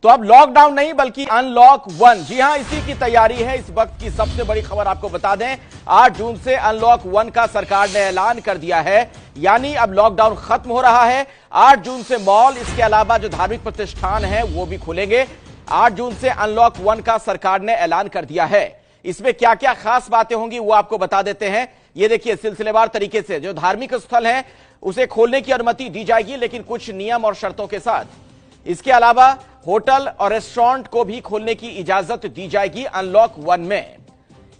तो अब लॉकडाउन नहीं बल्कि अनलॉक 1। जी हां, इसी की तैयारी है। इस वक्त की सबसे बड़ी खबर आपको बता दें, 8 जून से अनलॉक 1 का सरकार ने ऐलान कर दिया है। यानी अब लॉकडाउन खत्म हो रहा है। 8 जून से मॉल, इसके अलावा जो धार्मिक प्रतिष्ठान है वो भी खुलेंगे। 8 जून से अनलॉक 1 का सरकार ने ऐलान कर दिया है। इसमें क्या क्या खास बातें होंगी वो आपको बता देते हैं। ये देखिए, सिलसिलेवार तरीके से जो धार्मिक स्थल है उसे खोलने की अनुमति दी जाएगी, लेकिन कुछ नियम और शर्तों के साथ। इसके अलावा होटल और रेस्टोरेंट को भी खोलने की इजाजत दी जाएगी अनलॉक 1 में।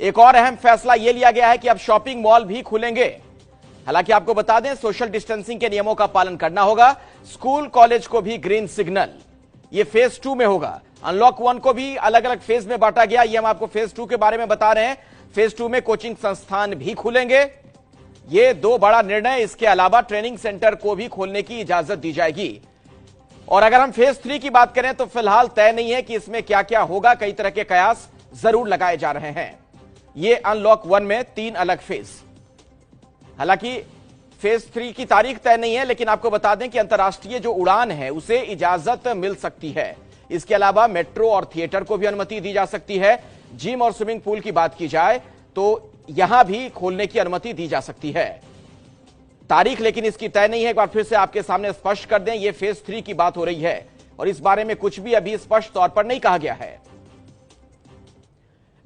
एक और अहम फैसला यह लिया गया है कि अब शॉपिंग मॉल भी खुलेंगे। हालांकि आपको बता दें, सोशल डिस्टेंसिंग के नियमों का पालन करना होगा। स्कूल कॉलेज को भी ग्रीन सिग्नल, यह फेज 2 में होगा। अनलॉक 1 को भी अलग अलग फेज में बांटा गया। यह हम आपको फेज 2 के बारे में बता रहे हैं। फेज 2 में कोचिंग संस्थान भी खुलेंगे। ये 2 बड़ा निर्णय। इसके अलावा ट्रेनिंग सेंटर को भी खोलने की इजाजत दी जाएगी। और अगर हम फेज 3 की बात करें तो फिलहाल तय नहीं है कि इसमें क्या क्या होगा। कई तरह के कयास जरूर लगाए जा रहे हैं। ये अनलॉक 1 में 3 अलग फेज। हालांकि फेज 3 की तारीख तय नहीं है, लेकिन आपको बता दें कि अंतर्राष्ट्रीय जो उड़ान है उसे इजाजत मिल सकती है। इसके अलावा मेट्रो और थिएटर को भी अनुमति दी जा सकती है। जिम और स्विमिंग पूल की बात की जाए तो यहां भी खोलने की अनुमति दी जा सकती है। तारीख लेकिन इसकी तय नहीं है। एक बार फिर से आपके सामने स्पष्ट कर दें, यह फेज 3 की बात हो रही है और इस बारे में कुछ भी अभी स्पष्ट तौर पर नहीं कहा गया है।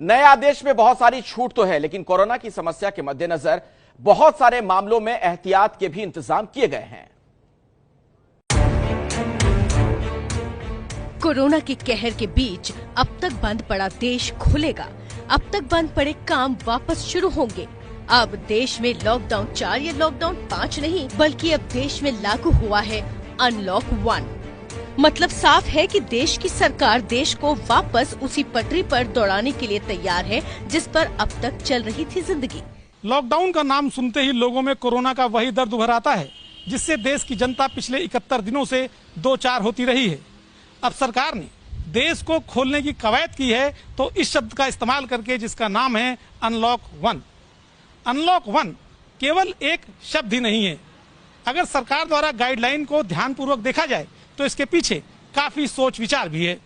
नए आदेश में बहुत सारी छूट तो है, लेकिन कोरोना की समस्या के मद्देनजर बहुत सारे मामलों में एहतियात के भी इंतजाम किए गए हैं। कोरोना के कहर के बीच अब तक बंद पड़ा देश खुलेगा। अब तक बंद पड़े काम वापस शुरू होंगे। अब देश में लॉकडाउन 4 या लॉकडाउन 5 नहीं, बल्कि अब देश में लागू हुआ है अनलॉक 1। मतलब साफ है कि देश की सरकार देश को वापस उसी पटरी पर दौड़ाने के लिए तैयार है जिस पर अब तक चल रही थी जिंदगी। लॉकडाउन का नाम सुनते ही लोगों में कोरोना का वही दर्द उभर आता है जिससे देश की जनता पिछले 71 दिनों से दो चार होती रही है। अब सरकार ने देश को खोलने की कवायद की है तो इस शब्द का इस्तेमाल करके, जिसका नाम है अनलॉक 1। अनलॉक 1 केवल एक शब्द ही नहीं है। अगर सरकार द्वारा गाइडलाइन को ध्यानपूर्वक देखा जाए तो इसके पीछे काफी सोच विचार भी है।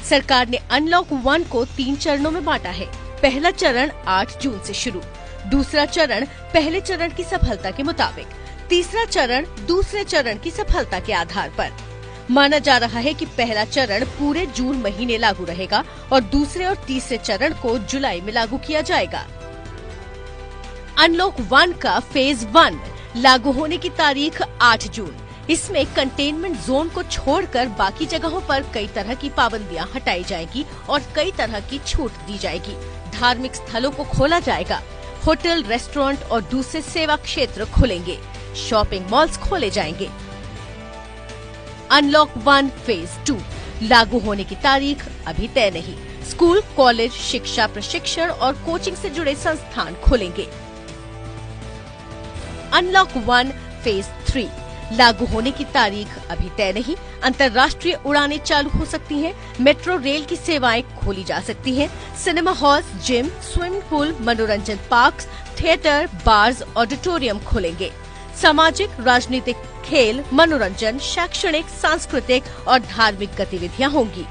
सरकार ने अनलॉक 1 को 3 चरणों में बांटा है। पहला चरण 8 जून से शुरू, दूसरा चरण पहले चरण की सफलता के मुताबिक, तीसरा चरण दूसरे चरण की सफलता के आधार पर। माना जा रहा है कि पहला चरण पूरे जून महीने लागू रहेगा और दूसरे और तीसरे चरण को जुलाई में लागू किया जाएगा। अनलॉक 1 का फेज 1 लागू होने की तारीख 8 जून। इसमें कंटेनमेंट जोन को छोड़कर बाकी जगहों पर कई तरह की पाबंदियां हटाई जाएगी और कई तरह की छूट दी जाएगी। धार्मिक स्थलों को खोला जाएगा। होटल, रेस्टोरेंट और दूसरे सेवा क्षेत्र खुलेंगे। शॉपिंग मॉल्स खोले जाएंगे। अनलॉक 1 फेज 2 लागू होने की तारीख अभी तय नहीं। स्कूल, कॉलेज, शिक्षा प्रशिक्षण और कोचिंग से जुड़े संस्थान खुलेंगे। अनलॉक 1 फेज 3 लागू होने की तारीख अभी तय नहीं। अंतर्राष्ट्रीय उड़ानें चालू हो सकती हैं। मेट्रो रेल की सेवाएं खोली जा सकती हैं। Cinema hall, gym, swimming pool, मनोरंजन पार्क, थिएटर, बार्स, ऑडिटोरियम खुलेंगे। सामाजिक, राजनीतिक, खेल, मनोरंजन, शैक्षणिक, सांस्कृतिक और धार्मिक गतिविधियां होंगी।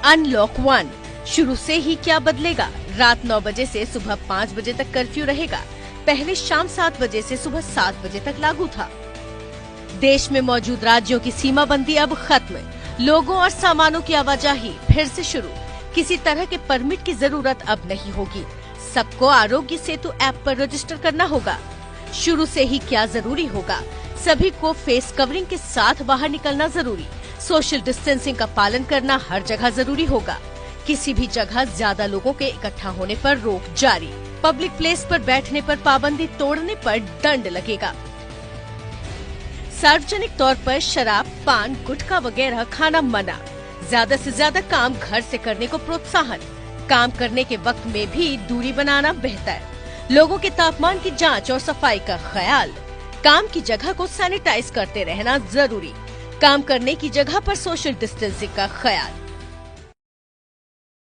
अनलॉक 1 शुरू से ही क्या बदलेगा? रात 9 बजे से सुबह 5 बजे तक कर्फ्यू रहेगा। पहले शाम 7 बजे से सुबह 7 बजे तक लागू था। देश में मौजूद राज्यों की सीमाबंदी अब खत्म। लोगों और सामानों की आवाजाही फिर से शुरू। किसी तरह के परमिट की जरूरत अब नहीं होगी। सबको आरोग्य सेतु ऐप पर रजिस्टर करना होगा। शुरू से ही क्या जरूरी होगा? सभी को फेस कवरिंग के साथ बाहर निकलना जरूरी। सोशल डिस्टेंसिंग का पालन करना हर जगह जरूरी होगा। किसी भी जगह ज्यादा लोगों के इकट्ठा होने पर रोक जारी। पब्लिक प्लेस पर बैठने पर पाबंदी तोड़ने पर दंड लगेगा। सार्वजनिक तौर पर शराब, पान, गुटखा वगैरह खाना मना। ज्यादा से ज्यादा काम घर से करने को प्रोत्साहन। काम करने के वक्त में भी दूरी बनाना बेहतर। लोगों के तापमान की जांच और सफाई का ख्याल। काम की जगह को सैनिटाइज करते रहना जरूरी। काम करने की जगह पर सोशल डिस्टेंसिंग का ख्याल।